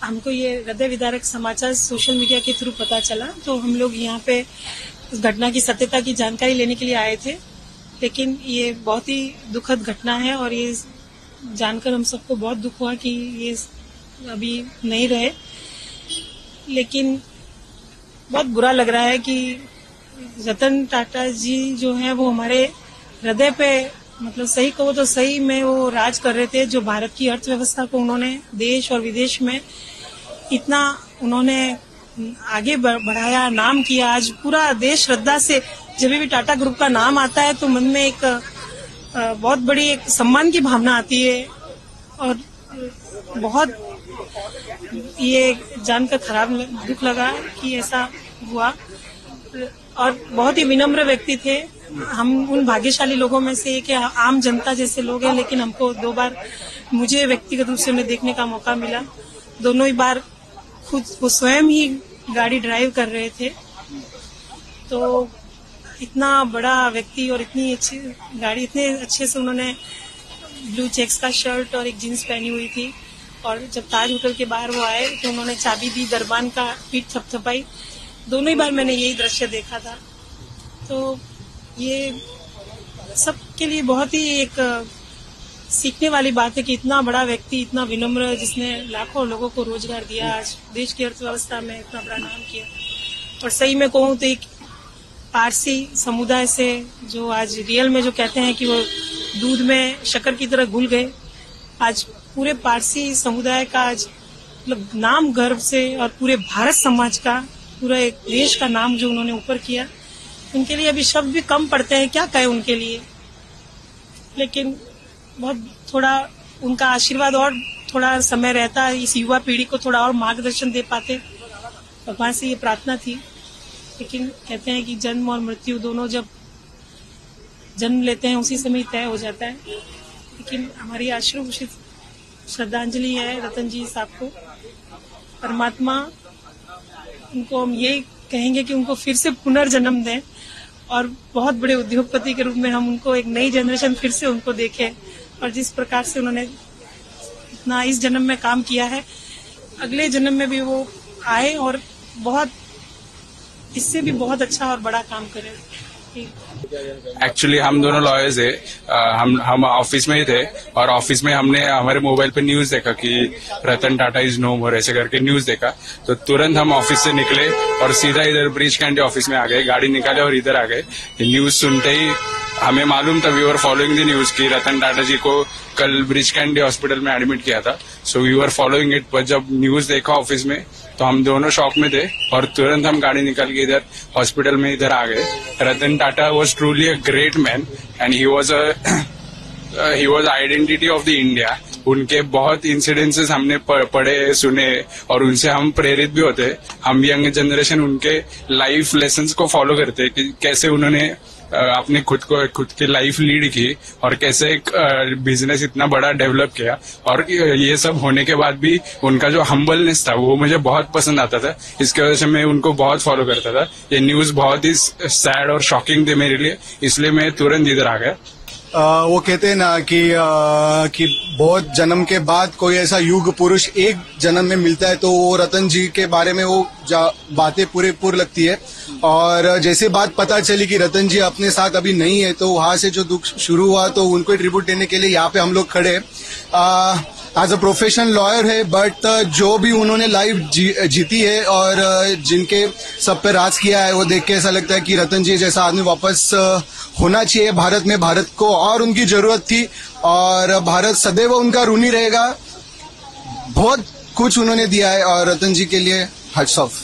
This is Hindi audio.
हमको ये हृदय विदारक समाचार सोशल मीडिया के थ्रू पता चला, तो हम लोग यहाँ पे इस घटना की सत्यता की जानकारी लेने के लिए आए थे। लेकिन ये बहुत ही दुखद घटना है और ये जानकर हम सबको बहुत दुख हुआ कि ये अभी नहीं रहे। लेकिन बहुत बुरा लग रहा है कि रतन टाटा जी जो है वो हमारे हृदय पे, मतलब सही कहो तो सही में वो राज कर रहे थे। जो भारत की अर्थव्यवस्था को उन्होंने देश और विदेश में इतना उन्होंने आगे बढ़ाया, नाम किया। आज पूरा देश श्रद्धा से जब भी टाटा ग्रुप का नाम आता है तो मन में एक बहुत बड़ी एक सम्मान की भावना आती है। और बहुत ये जानकर खराब दुख लगा कि ऐसा हुआ। और बहुत ही विनम्र व्यक्ति थे। हम उन भाग्यशाली लोगों में से एक आम जनता जैसे लोग हैं, लेकिन हमको 2 बार मुझे व्यक्तिगत रूप से उन्हें देखने का मौका मिला। दोनों ही बार खुद वो स्वयं ही गाड़ी ड्राइव कर रहे थे। तो इतना बड़ा व्यक्ति और इतनी अच्छी गाड़ी, इतने अच्छे से उन्होंने ब्लू चेक्स का शर्ट और एक जीन्स पहनी हुई थी। और जब ताज होटल के बाहर वो आए तो उन्होंने चाबी दी, दरबान का पीठ थपथपाई। दोनों ही बार मैंने यही दृश्य देखा था। तो ये सबके लिए बहुत ही एक सीखने वाली बात है कि इतना बड़ा व्यक्ति, इतना विनम्र, जिसने लाखों लोगों को रोजगार दिया, आज देश की अर्थव्यवस्था में इतना बड़ा नाम किया। और सही में कहूँ तो एक पारसी समुदाय से जो आज रियल में जो कहते हैं कि वो दूध में शक्कर की तरह घुल गए, आज पूरे पारसी समुदाय का आज मतलब नाम गर्व से, और पूरे भारत समाज का, पूरा एक देश का नाम जो उन्होंने ऊपर किया, उनके लिए अभी शब्द भी कम पड़ते हैं, क्या कहें उनके लिए। लेकिन बहुत थोड़ा उनका आशीर्वाद और थोड़ा समय रहता, इस युवा पीढ़ी को थोड़ा और मार्गदर्शन दे पाते, भगवान से ये प्रार्थना थी। लेकिन कहते हैं कि जन्म और मृत्यु दोनों जब जन्म लेते हैं उसी समय तय हो जाता है। लेकिन हमारी आश्रुभूषित श्रद्धांजलि है रतन जी साहब को। परमात्मा उनको, हम ये कहेंगे कि उनको फिर से पुनर्जन्म दें और बहुत बड़े उद्योगपति के रूप में हम उनको, एक नई जनरेशन फिर से उनको देखें। और जिस प्रकार से उन्होंने इतना इस जन्म में काम किया है, अगले जन्म में भी वो आए और बहुत इससे भी बहुत अच्छा और बड़ा काम करें। एक्चुअली हम दोनों लॉयर्स है। हम ऑफिस में ही थे और ऑफिस में हमने हमारे मोबाइल पे न्यूज देखा कि रतन टाटा इज नो मोर, ऐसे करके न्यूज देखा। तो तुरंत हम ऑफिस से निकले और सीधा इधर ब्रिज कैंडी ऑफिस में आ गए, गाड़ी निकाले और इधर आ गए। न्यूज सुनते ही हमें मालूम था, we were following the news कि रतन टाटा जी को कल ब्रिज कैंडी हॉस्पिटल में एडमिट किया था। So we were following it. पर जब न्यूज देखा ऑफिस में तो हम दोनों शॉक में थे और तुरंत हम गाड़ी निकाल के इधर हॉस्पिटल में इधर आ गए। Ratan Tata was truly a great man and he was identity of the India. उनके बहुत इंसिडेंसेस हमने पढ़े सुने और उनसे हम प्रेरित भी होते। हम यंग जनरेशन उनके लाइफ लेसन्स को फॉलो करते कि कैसे उन्होंने अपने खुद की लाइफ लीड की और कैसे एक बिजनेस इतना बड़ा डेवलप किया। और ये सब होने के बाद भी उनका जो हम्बलनेस था वो मुझे बहुत पसंद आता था। इसकी वजह से मैं उनको बहुत फॉलो करता था। ये न्यूज बहुत ही सैड और शॉकिंग थी मेरे लिए, इसलिए मैं तुरंत इधर आ गया। वो कहते हैं ना कि बहुत जन्म के बाद कोई ऐसा युग पुरुष एक जन्म में मिलता है, तो वो रतन जी के बारे में वो बातें पूरी लगती है। और जैसे बात पता चली कि रतन जी अपने साथ अभी नहीं है, तो वहां से जो दुख शुरू हुआ, तो उनको ट्रिब्यूट देने के लिए यहाँ पे हम लोग खड़े। एज अ प्रोफेशनल लॉयर है, बट जो भी उन्होंने लाइफ जीती है और जिनके सब पे राज किया है, वो देख के ऐसा लगता है कि रतन जी जैसा आदमी वापस होना चाहिए भारत में। भारत को और उनकी जरूरत थी और भारत सदैव उनका ऋणी रहेगा। बहुत कुछ उन्होंने दिया है और रतन जी के लिए हैट्स ऑफ।